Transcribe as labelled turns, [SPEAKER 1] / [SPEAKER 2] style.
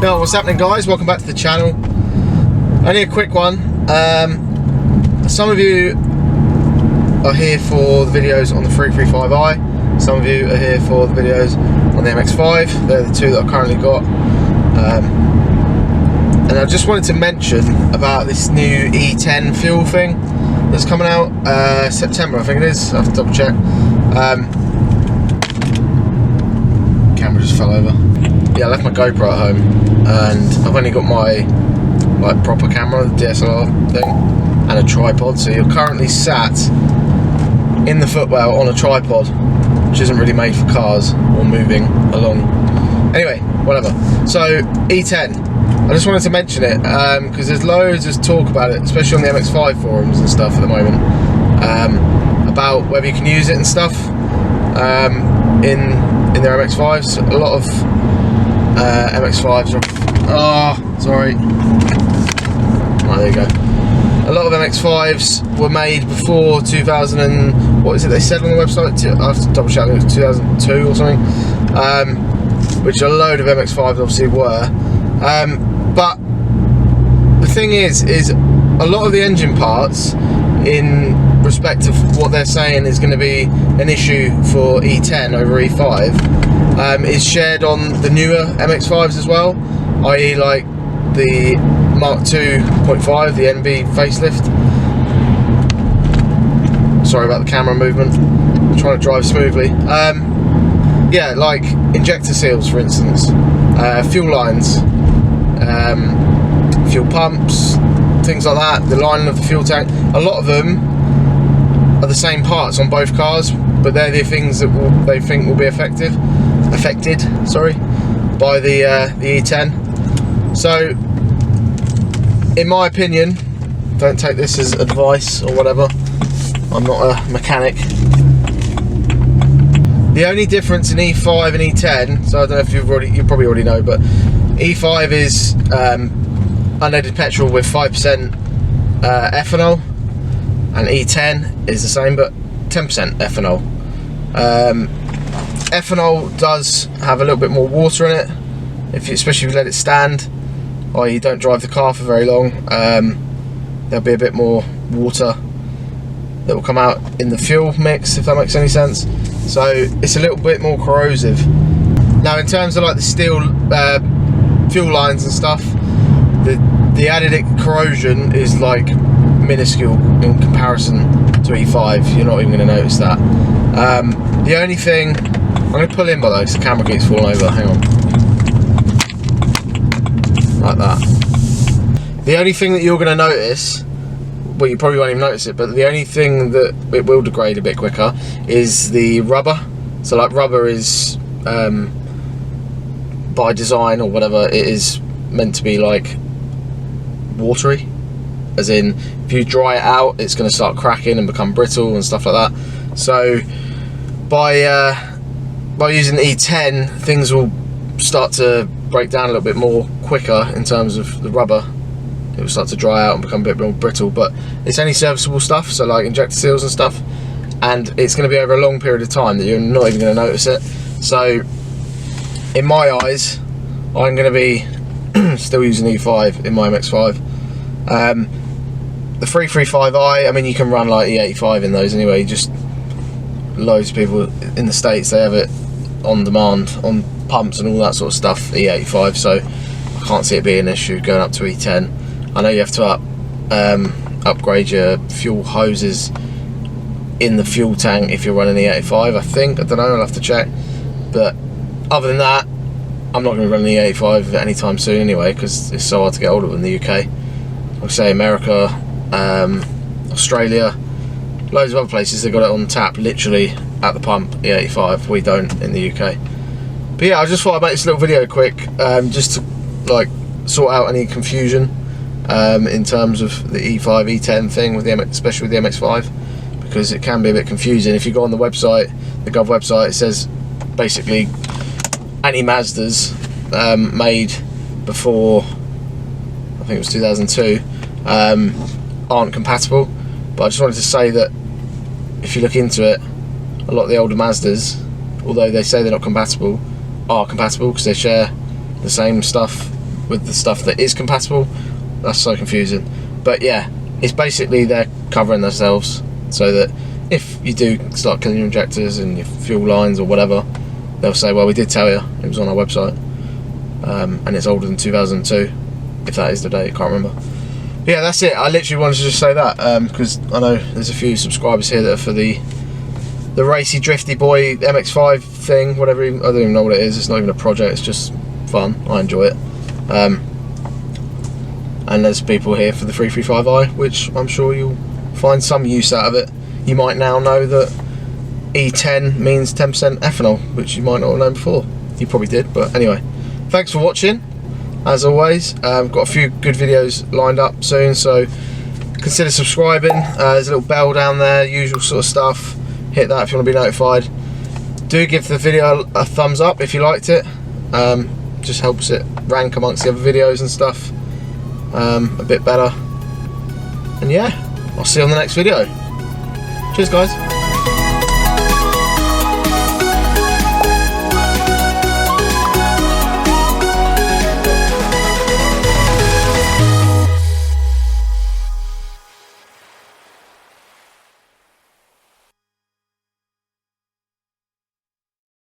[SPEAKER 1] Yo, what's happening, guys? Welcome back to the channel. Only a quick one. Some of you are here for the videos on the 335i. Some of you are here for the videos on the MX5. They're the two that I've currently got. And I just wanted to mention about this new E10 fuel thing that's coming out September, I think it is. I have to double check. Camera just fell over. Yeah, I left my GoPro at home, and I've only got my proper camera, the DSLR thing, and a tripod. So you're currently sat in the footwell on a tripod, which isn't really made for cars or moving along. Anyway, whatever. So E10, I just wanted to mention it because there's loads of talk about it, especially on the MX5 forums and stuff at the moment, about whether you can use it and stuff in their MX5s. A lot of MX5s are, sorry. Right, there you go. A lot of MX5s were made before 2000 and, what is it they said on the website? I have to double check, it was 2002 or something. Which a load of MX5s obviously were. But the thing is a lot of the engine parts, in respect of what they're saying is going to be an issue for E10 over E5, is shared on the newer MX5s as well, i.e. like the Mark 2.5, the NB facelift. Sorry about the camera movement, I'm trying to drive smoothly. Yeah, like injector seals, for instance, fuel lines, fuel pumps, things like that, the lining of the fuel tank. A lot of them are the same parts on both cars, but they're the things that they think will be affected, sorry, by the E10. So, in my opinion, don't take this as advice or whatever, I'm not a mechanic. The only difference in E5 and E10, so I don't know if you probably already know, but E5 is unleaded petrol with 5% ethanol, and E10 is the same but 10% ethanol. Ethanol does have a little bit more water in it, especially if you let it stand, or you don't drive the car for very long. There'll be a bit more water that will come out in the fuel mix, if that makes any sense. So it's a little bit more corrosive. Now, in terms of like the steel fuel lines and stuff, the added corrosion is like minuscule in comparison to E5. You're not even going to notice that. The only thing, I'm going to pull in by though, because the camera keeps falling over. Hang on, like that. The only thing that you're going to notice, well, you probably won't even notice it, but the only thing that it will degrade a bit quicker is the rubber. So like rubber is by design or whatever, it is meant to be like watery, as in if you dry it out it's going to start cracking and become brittle and stuff like that. So by using E10, things will start to break down a little bit more quicker in terms of the rubber. It will start to dry out and become a bit more brittle, but it's only serviceable stuff, so like injector seals and stuff, and it's going to be over a long period of time that you're not even going to notice it. So in my eyes, I'm going to be still using E5 in my MX5. The 335i, I mean, you can run like E85 in those anyway. Just loads of people in the States, they have it on demand on pumps and all that sort of stuff, E85, so I can't see it being an issue going up to E10. I know you have to upgrade your fuel hoses in the fuel tank if you're running the E85, I think. I don't know, I'll have to check. But other than that, I'm not going to be running the E85 anytime soon anyway, because it's so hard to get hold of in the UK. Like I say, America, Australia, loads of other places, they've got it on tap, literally at the pump, E85. We don't in the UK. But yeah, I just thought I'd make this little video quick, just to like sort out any confusion in terms of the E5, E10 thing, with the especially with the MX5, because it can be a bit confusing. If you go on the website, the Gov website, it says basically any Mazdas made before, I think it was 2002, aren't compatible. But I just wanted to say that if you look into it, a lot of the older Mazdas, although they say they're not compatible, are compatible because they share the same stuff with the stuff that is compatible. That's so confusing. But yeah, it's basically they're covering themselves so that if you do start killing your injectors and your fuel lines or whatever, they'll say, well, we did tell you, it was on our website, and it's older than 2002, if that is the date, I can't remember. But yeah, that's it. I literally wanted to just say that because I know there's a few subscribers here that are for the racy drifty boy MX5 thing, whatever. I don't even know what it is. It's not even a project, it's just fun. I enjoy it. And there's people here for the 335i, which I'm sure you'll find some use out of it. You might now know that E10 means 10% ethanol, which you might not have known before. You probably did, but anyway. Thanks for watching, as always. Got a few good videos lined up soon, so consider subscribing. There's a little bell down there, usual sort of stuff. Hit that if you want to be notified. Do give the video a thumbs up if you liked it. Just helps it rank amongst the other videos and stuff a bit better. And yeah, I'll see you on the next video. Cheers guys.